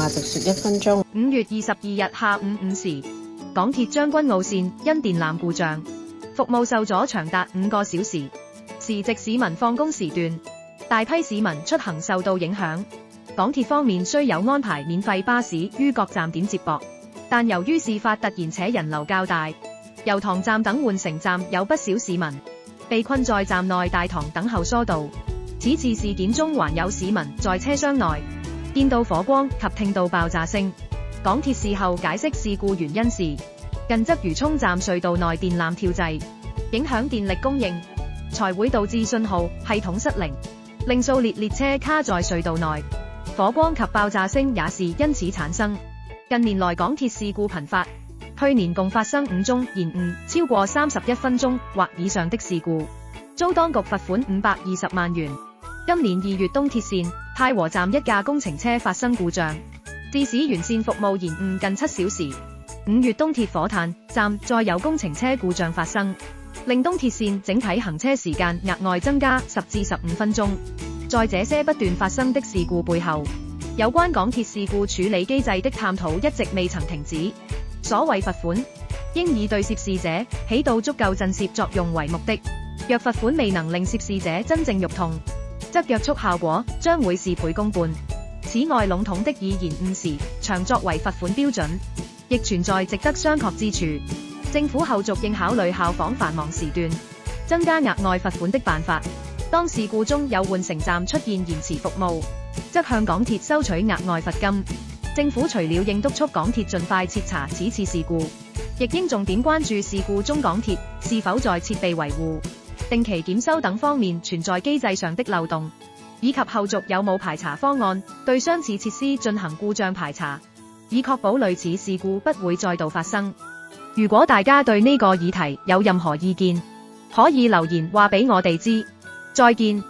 話直說1分鐘。5月22日下午5時，港鐵將軍澳線因電纜故障，服務受阻長達5個小時。時值市民放工時段，大批市民出行受到影響。港鐵方面雖有安排免費巴士於各站點接駁，但由於事發突然且人流較大，油塘站等換乘站有不少市民被困在站內大堂等候疏導。此次事件中還有市民在車廂內見到火光及聽到爆炸聲。港鐵事後解釋事故原因是近鰂魚涌站隧道內電纜跳掣，影響電力供應，才會導致信號系統失靈，令數列車卡在隧道內。火光及爆炸聲也是因此產生。近年來港鐵事故頻發，去年共發生5宗延誤超過31分鐘或以上的事故，遭當局罰款520萬元。今年2月東鐵線太和站一架工程車發生故障，致使沿線服務延誤近7小時。5月東鐵火炭站再有工程車故障發生，令東鐵線整體行車時間額外增加10至15分鐘。在這些不斷發生的事故背後，有關港鐵事故處理機制的探討一直未曾停止。所謂罰款，應以對涉事者起到足夠震懾作用為目的。若罰款未能令涉事者真正肉痛，則約束效果將會事倍功半。此外，籠統的以延誤時長作為罰款標準，亦存在值得商榷之處。政府後續應考慮效仿繁忙時段，增加額外罰款的辦法。當事故中有換乘站出現延遲服務，則向港鐵收取額外罰金。政府除了應督促港鐵盡快徹查此次事故，亦應重點關注事故中港鐵是否在設備維護、定期檢修等方面存在機制上的漏洞，以及後續有冇排查方案對相似設施進行故障排查，以確保類似事故不會再度發生。如果大家對呢個議題有任何意見，可以留言話俾我哋知。再見。